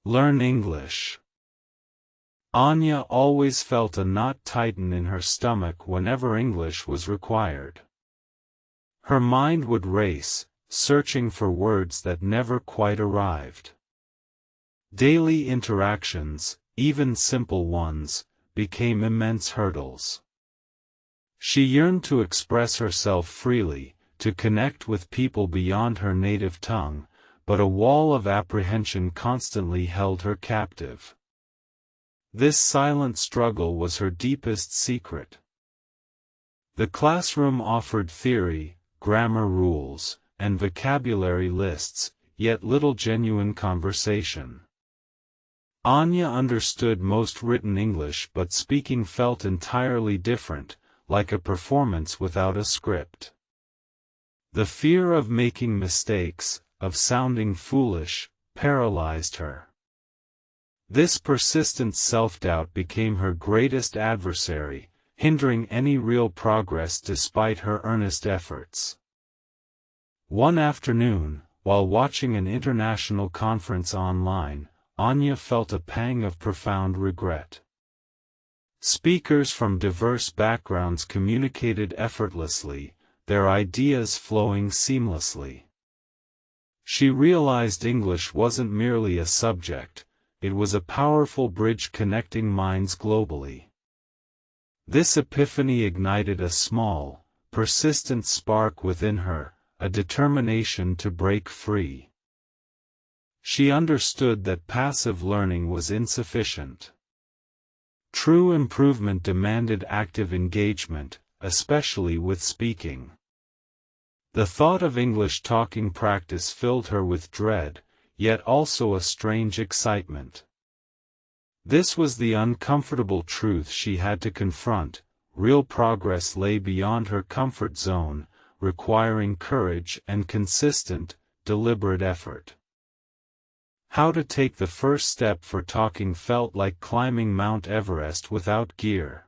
Learn English. Anya always felt a knot tighten in her stomach whenever English was required. Her mind would race, searching for words that never quite arrived. Daily interactions, even simple ones, became immense hurdles. She yearned to express herself freely, to connect with people beyond her native tongue, but a wall of apprehension constantly held her captive. This silent struggle was her deepest secret. The classroom offered theory, grammar rules, and vocabulary lists, yet little genuine conversation. Anya understood most written English, but speaking felt entirely different, like a performance without a script. The fear of making mistakes, of sounding foolish, paralyzed her. This persistent self-doubt became her greatest adversary, hindering any real progress despite her earnest efforts. One afternoon, while watching an international conference online, Anya felt a pang of profound regret. Speakers from diverse backgrounds communicated effortlessly, their ideas flowing seamlessly. She realized English wasn't merely a subject, it was a powerful bridge connecting minds globally. This epiphany ignited a small, persistent spark within her, a determination to break free. She understood that passive learning was insufficient. True improvement demanded active engagement, especially with speaking. The thought of English talking practice filled her with dread, yet also a strange excitement. This was the uncomfortable truth she had to confront: real progress lay beyond her comfort zone, requiring courage and consistent, deliberate effort. How to take the first step for talking felt like climbing Mount Everest without gear.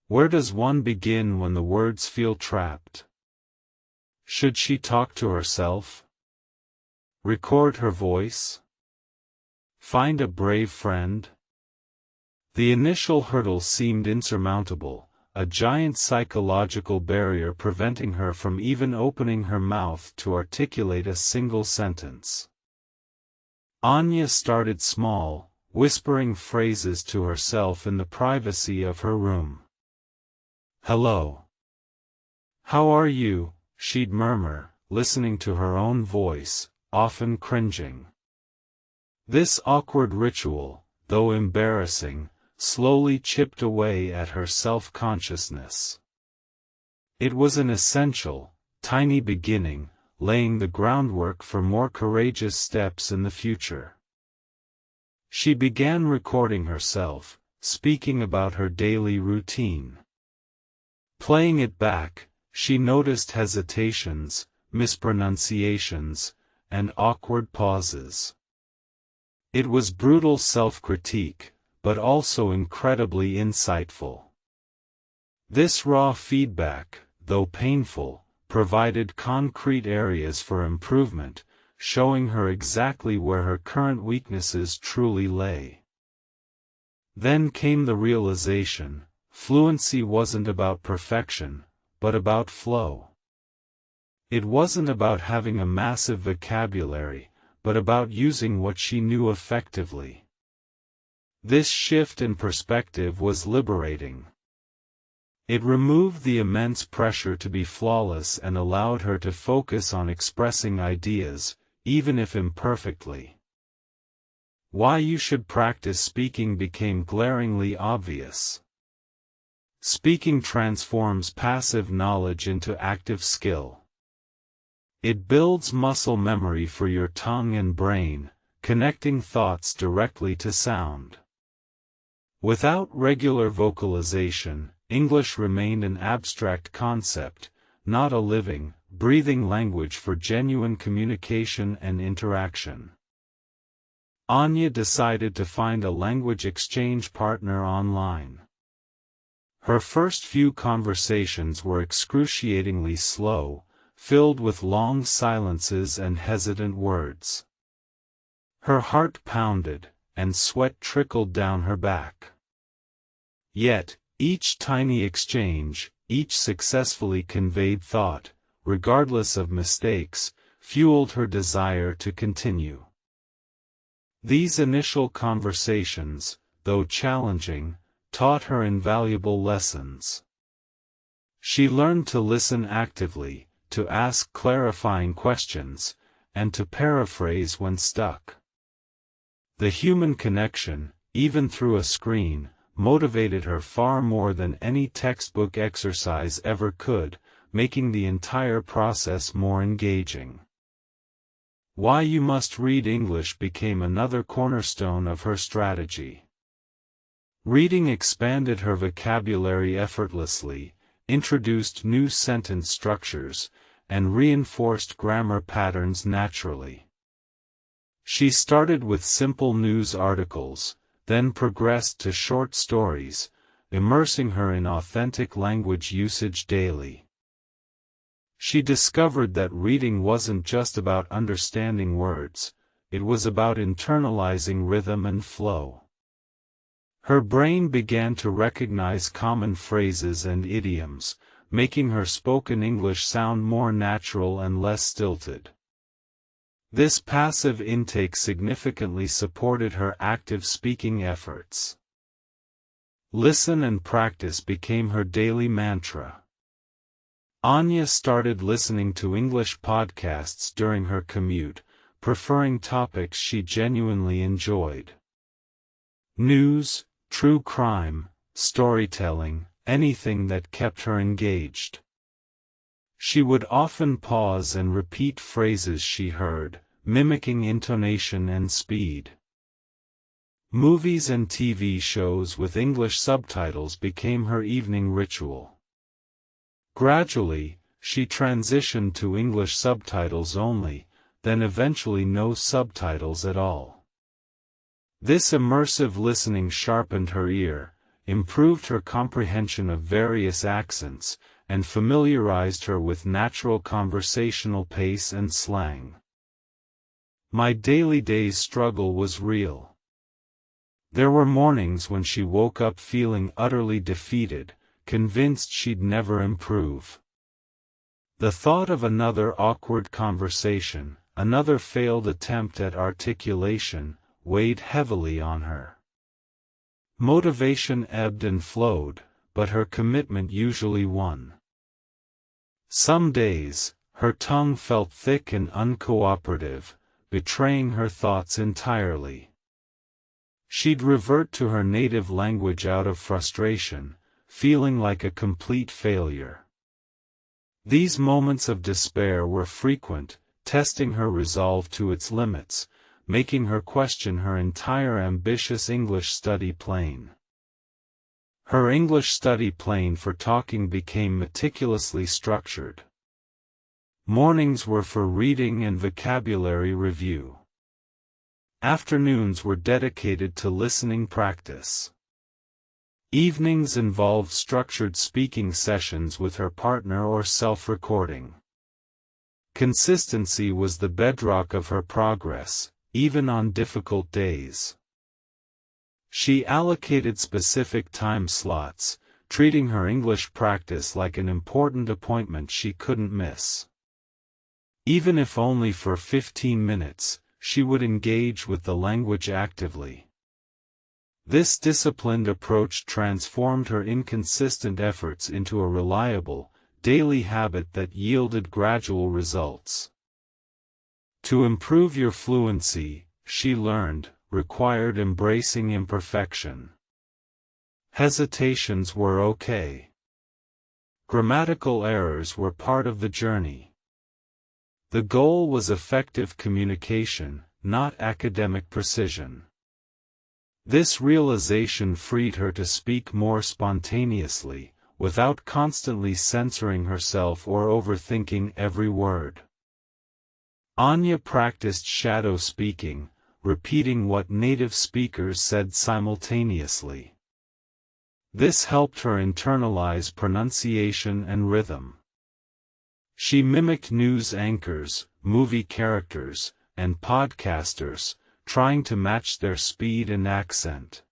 Where does one begin when the words feel trapped? Should she talk to herself? Record her voice? Find a brave friend? The initial hurdle seemed insurmountable, a giant psychological barrier preventing her from even opening her mouth to articulate a single sentence. Anya started small, whispering phrases to herself in the privacy of her room. "Hello. How are you?" she'd murmur, listening to her own voice, often cringing. This awkward ritual, though embarrassing, slowly chipped away at her self-consciousness. It was an essential, tiny beginning, laying the groundwork for more courageous steps in the future. She began recording herself, speaking about her daily routine. Playing it back, she noticed hesitations, mispronunciations, and awkward pauses. It was brutal self-critique, but also incredibly insightful. This raw feedback, though painful, provided concrete areas for improvement, showing her exactly where her current weaknesses truly lay. Then came the realization: fluency wasn't about perfection, but about flow. It wasn't about having a massive vocabulary, but about using what she knew effectively. This shift in perspective was liberating. It removed the immense pressure to be flawless and allowed her to focus on expressing ideas, even if imperfectly. Why you should practice speaking became glaringly obvious. Speaking transforms passive knowledge into active skill. It builds muscle memory for your tongue and brain, connecting thoughts directly to sound. Without regular vocalization, English remained an abstract concept, not a living, breathing language for genuine communication and interaction. Anya decided to find a language exchange partner online. Her first few conversations were excruciatingly slow, filled with long silences and hesitant words. Her heart pounded, and sweat trickled down her back. Yet, each tiny exchange, each successfully conveyed thought, regardless of mistakes, fueled her desire to continue. These initial conversations, though challenging, taught her invaluable lessons. She learned to listen actively, to ask clarifying questions, and to paraphrase when stuck. The human connection, even through a screen, motivated her far more than any textbook exercise ever could, making the entire process more engaging. Why you must read English became another cornerstone of her strategy. Reading expanded her vocabulary effortlessly, introduced new sentence structures, and reinforced grammar patterns naturally. She started with simple news articles, then progressed to short stories, immersing her in authentic language usage daily. She discovered that reading wasn't just about understanding words, it was about internalizing rhythm and flow. Her brain began to recognize common phrases and idioms, making her spoken English sound more natural and less stilted. This passive intake significantly supported her active speaking efforts. Listen and practice became her daily mantra. Anya started listening to English podcasts during her commute, preferring topics she genuinely enjoyed. News, true crime, storytelling, anything that kept her engaged. She would often pause and repeat phrases she heard, mimicking intonation and speed. Movies and TV shows with English subtitles became her evening ritual. Gradually, she transitioned to English subtitles only, then eventually no subtitles at all. This immersive listening sharpened her ear, improved her comprehension of various accents, and familiarized her with natural conversational pace and slang. My daily day's struggle was real. There were mornings when she woke up feeling utterly defeated, convinced she'd never improve. The thought of another awkward conversation, another failed attempt at articulation, weighed heavily on her. Motivation ebbed and flowed, but her commitment usually won. Some days, her tongue felt thick and uncooperative, betraying her thoughts entirely. She'd revert to her native language out of frustration, feeling like a complete failure. These moments of despair were frequent, testing her resolve to its limits, making her question her entire ambitious English study plan. Her English study plan for talking became meticulously structured. Mornings were for reading and vocabulary review. Afternoons were dedicated to listening practice. Evenings involved structured speaking sessions with her partner or self-recording. Consistency was the bedrock of her progress, even on difficult days. She allocated specific time slots, treating her English practice like an important appointment she couldn't miss. Even if only for 15 minutes, she would engage with the language actively. This disciplined approach transformed her inconsistent efforts into a reliable, daily habit that yielded gradual results. To improve your fluency, she learned, required embracing imperfection. Hesitations were okay. Grammatical errors were part of the journey. The goal was effective communication, not academic precision. This realization freed her to speak more spontaneously, without constantly censoring herself or overthinking every word. Anya practiced shadow speaking, repeating what native speakers said simultaneously. This helped her internalize pronunciation and rhythm. She mimicked news anchors, movie characters, and podcasters, trying to match their speed and accent.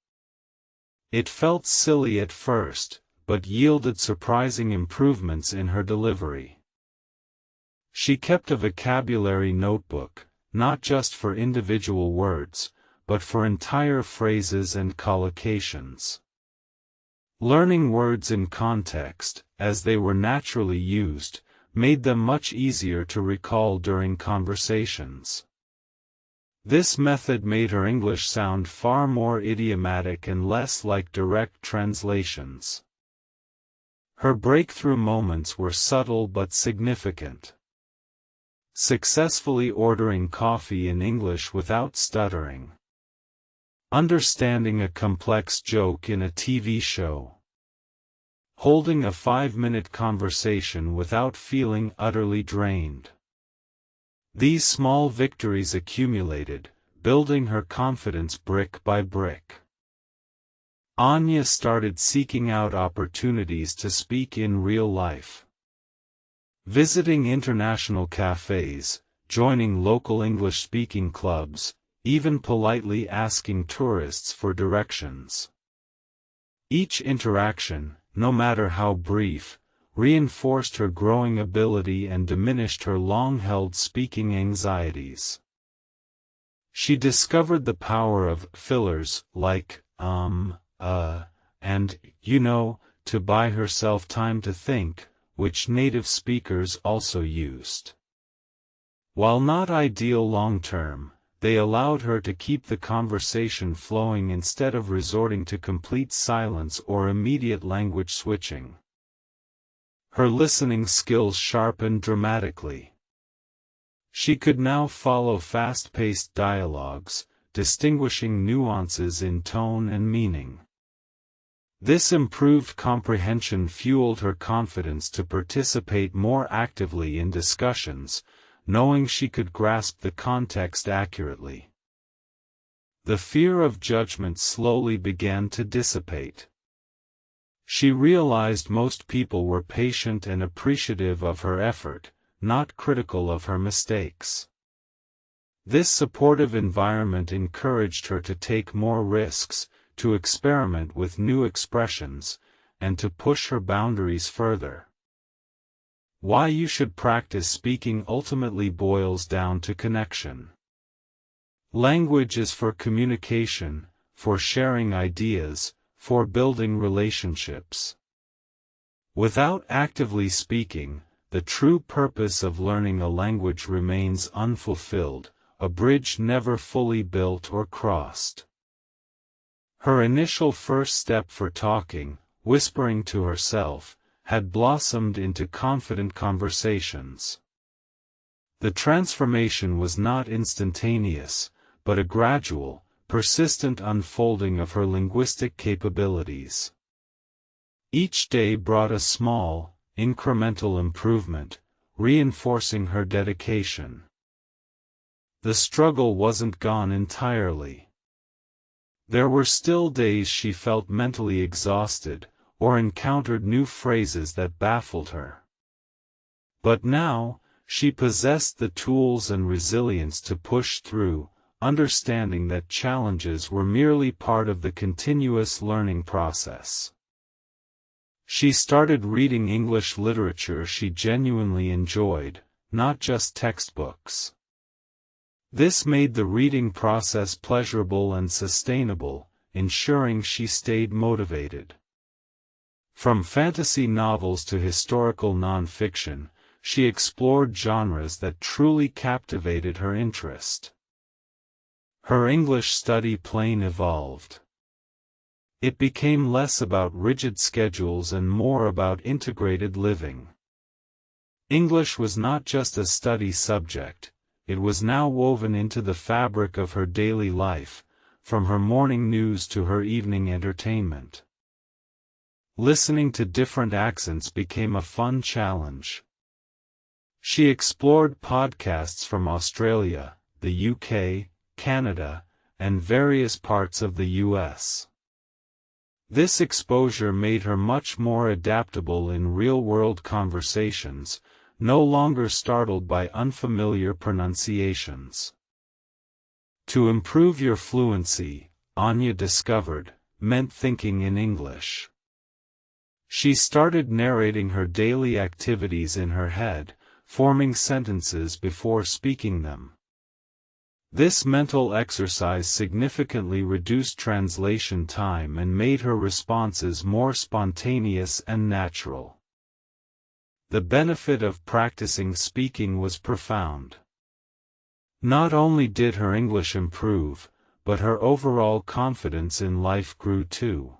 It felt silly at first, but yielded surprising improvements in her delivery. She kept a vocabulary notebook, not just for individual words, but for entire phrases and collocations. Learning words in context, as they were naturally used, made them much easier to recall during conversations. This method made her English sound far more idiomatic and less like direct translations. Her breakthrough moments were subtle but significant. Successfully ordering coffee in English without stuttering. Understanding a complex joke in a TV show. Holding a 5-minute conversation without feeling utterly drained. These small victories accumulated, building her confidence brick by brick. Anya started seeking out opportunities to speak in real life. Visiting international cafes, joining local English-speaking clubs, even politely asking tourists for directions. Each interaction, no matter how brief, reinforced her growing ability and diminished her long-held speaking anxieties. She discovered the power of fillers like, and, to buy herself time to think, which native speakers also used. While not ideal long-term, they allowed her to keep the conversation flowing instead of resorting to complete silence or immediate language switching. Her listening skills sharpened dramatically. She could now follow fast-paced dialogues, distinguishing nuances in tone and meaning. This improved comprehension fueled her confidence to participate more actively in discussions, knowing she could grasp the context accurately. The fear of judgment slowly began to dissipate. She realized most people were patient and appreciative of her effort, not critical of her mistakes. This supportive environment encouraged her to take more risks, to experiment with new expressions, and to push her boundaries further. Why you should practice speaking ultimately boils down to connection. Language is for communication, for sharing ideas, for building relationships. Without actively speaking, the true purpose of learning a language remains unfulfilled, a bridge never fully built or crossed. Her initial first step for talking, whispering to herself, had blossomed into confident conversations. The transformation was not instantaneous, but a gradual, persistent unfolding of her linguistic capabilities. Each day brought a small, incremental improvement, reinforcing her dedication. The struggle wasn't gone entirely. There were still days she felt mentally exhausted, or encountered new phrases that baffled her. But now, she possessed the tools and resilience to push through, understanding that challenges were merely part of the continuous learning process. She started reading English literature she genuinely enjoyed, not just textbooks. This made the reading process pleasurable and sustainable, ensuring she stayed motivated. From fantasy novels to historical nonfiction, she explored genres that truly captivated her interest. Her English study plan evolved. It became less about rigid schedules and more about integrated living. English was not just a study subject, it was now woven into the fabric of her daily life, from her morning news to her evening entertainment. Listening to different accents became a fun challenge. She explored podcasts from Australia, the UK, Canada, and various parts of the US. This exposure made her much more adaptable in real-world conversations, no longer startled by unfamiliar pronunciations. To improve your fluency, Anya discovered, meant thinking in English. She started narrating her daily activities in her head, forming sentences before speaking them. This mental exercise significantly reduced translation time and made her responses more spontaneous and natural. The benefit of practicing speaking was profound. Not only did her English improve, but her overall confidence in life grew too.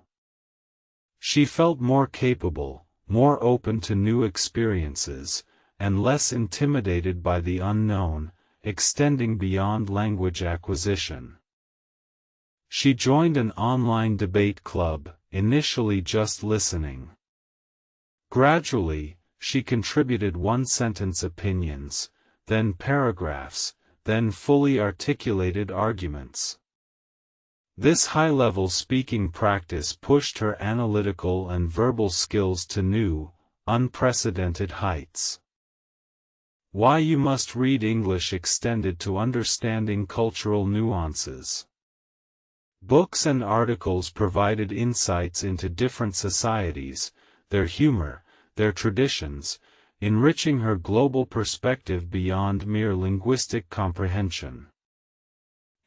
She felt more capable, more open to new experiences, and less intimidated by the unknown, extending beyond language acquisition. She joined an online debate club, initially just listening. Gradually, she contributed one-sentence opinions, then paragraphs, then fully articulated arguments. This high-level speaking practice pushed her analytical and verbal skills to new, unprecedented heights. Why you must read English extended to understanding cultural nuances. Books and articles provided insights into different societies, their humor, their traditions, enriching her global perspective beyond mere linguistic comprehension.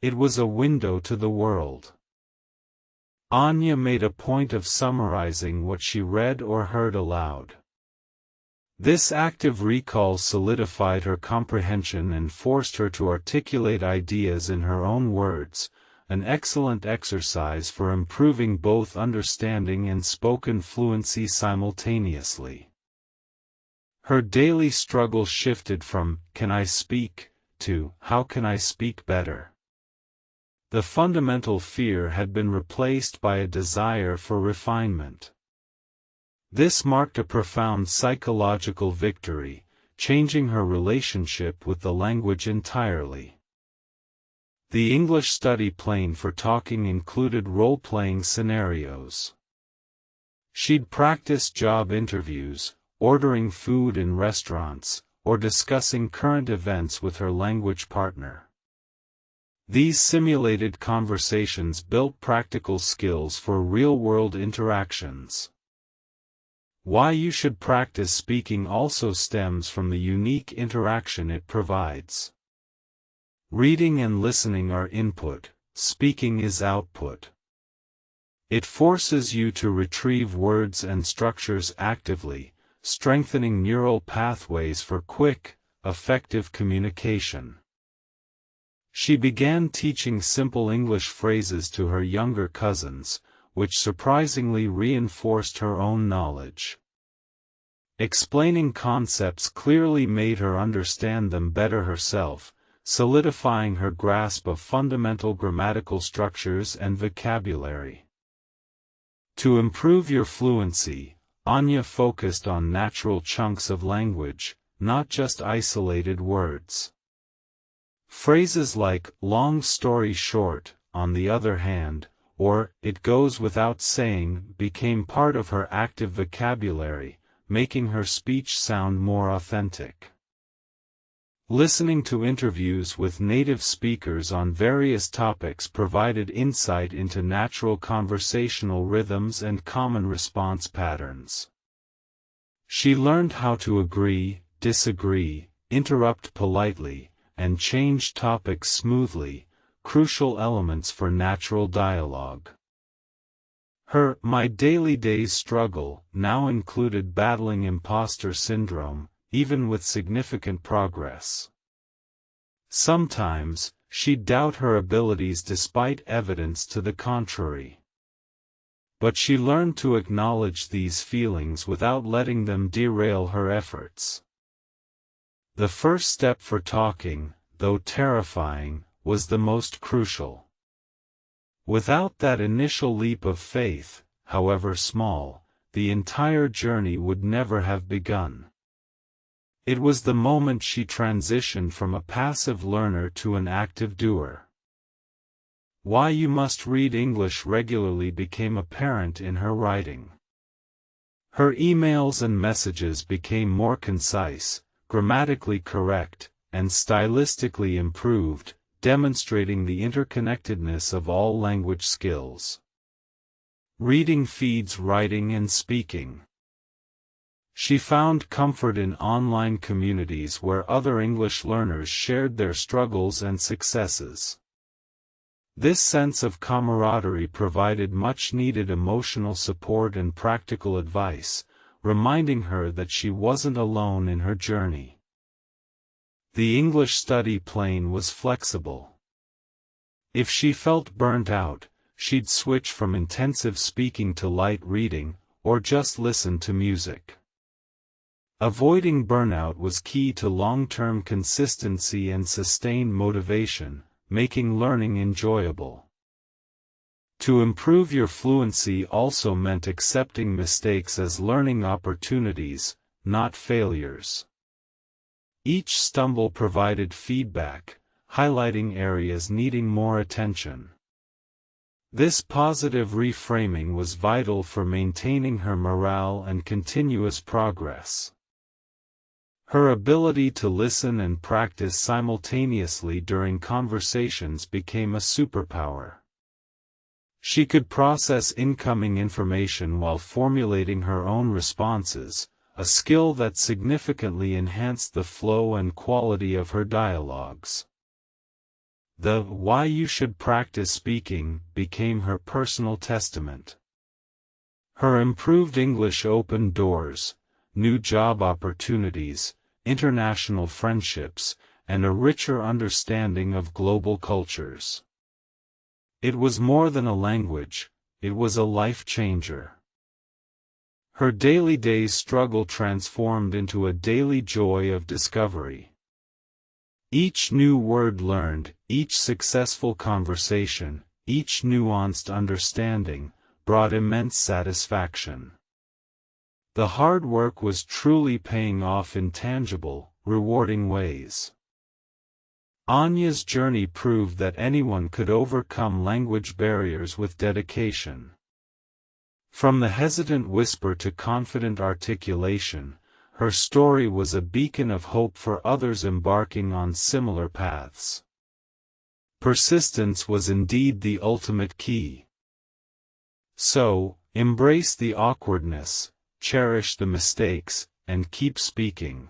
It was a window to the world. Anya made a point of summarizing what she read or heard aloud. This active recall solidified her comprehension and forced her to articulate ideas in her own words, an excellent exercise for improving both understanding and spoken fluency simultaneously. Her daily struggle shifted from, "Can I speak?" to, "How can I speak better?" The fundamental fear had been replaced by a desire for refinement. This marked a profound psychological victory, changing her relationship with the language entirely. The English study plan for talking included role-playing scenarios. She'd practice job interviews, ordering food in restaurants, or discussing current events with her language partner. These simulated conversations built practical skills for real-world interactions. Why you should practice speaking also stems from the unique interaction it provides. Reading and listening are input, speaking is output. It forces you to retrieve words and structures actively, strengthening neural pathways for quick, effective communication. She began teaching simple English phrases to her younger cousins, which surprisingly reinforced her own knowledge. Explaining concepts clearly made her understand them better herself, solidifying her grasp of fundamental grammatical structures and vocabulary. To improve your fluency, Anya focused on natural chunks of language, not just isolated words. Phrases like, "long story short," on the other hand, or, "it goes without saying," became part of her active vocabulary, making her speech sound more authentic. Listening to interviews with native speakers on various topics provided insight into natural conversational rhythms and common response patterns. She learned how to agree, disagree, interrupt politely, and change topics smoothly, crucial elements for natural dialogue. Her "My Daily Days" struggle now included battling imposter syndrome, even with significant progress. Sometimes, she'd doubt her abilities despite evidence to the contrary. But she learned to acknowledge these feelings without letting them derail her efforts. The first step for talking, though terrifying, was the most crucial. Without that initial leap of faith, however small, the entire journey would never have begun. It was the moment she transitioned from a passive learner to an active doer. Why you must read English regularly became apparent in her writing. Her emails and messages became more concise, grammatically correct, and stylistically improved, demonstrating the interconnectedness of all language skills. Reading feeds writing and speaking. She found comfort in online communities where other English learners shared their struggles and successes. This sense of camaraderie provided much-needed emotional support and practical advice, reminding her that she wasn't alone in her journey. The English study plan was flexible. If she felt burnt out, she'd switch from intensive speaking to light reading, or just listen to music. Avoiding burnout was key to long-term consistency and sustained motivation, making learning enjoyable. To improve your fluency also meant accepting mistakes as learning opportunities, not failures. Each stumble provided feedback, highlighting areas needing more attention. This positive reframing was vital for maintaining her morale and continuous progress. Her ability to listen and practice simultaneously during conversations became a superpower. She could process incoming information while formulating her own responses, a skill that significantly enhanced the flow and quality of her dialogues. The "why you should practice speaking" became her personal testament. Her improved English opened doors, new job opportunities, international friendships, and a richer understanding of global cultures. It was more than a language, it was a life changer. Her daily struggle transformed into a daily joy of discovery. Each new word learned, each successful conversation, each nuanced understanding, brought immense satisfaction. The hard work was truly paying off in tangible, rewarding ways. Anya's journey proved that anyone could overcome language barriers with dedication. From the hesitant whisper to confident articulation, her story was a beacon of hope for others embarking on similar paths. Persistence was indeed the ultimate key. So, embrace the awkwardness, cherish the mistakes, and keep speaking.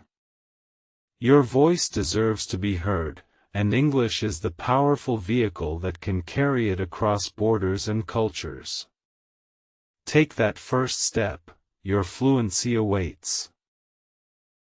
Your voice deserves to be heard, and English is the powerful vehicle that can carry it across borders and cultures. Take that first step, your fluency awaits.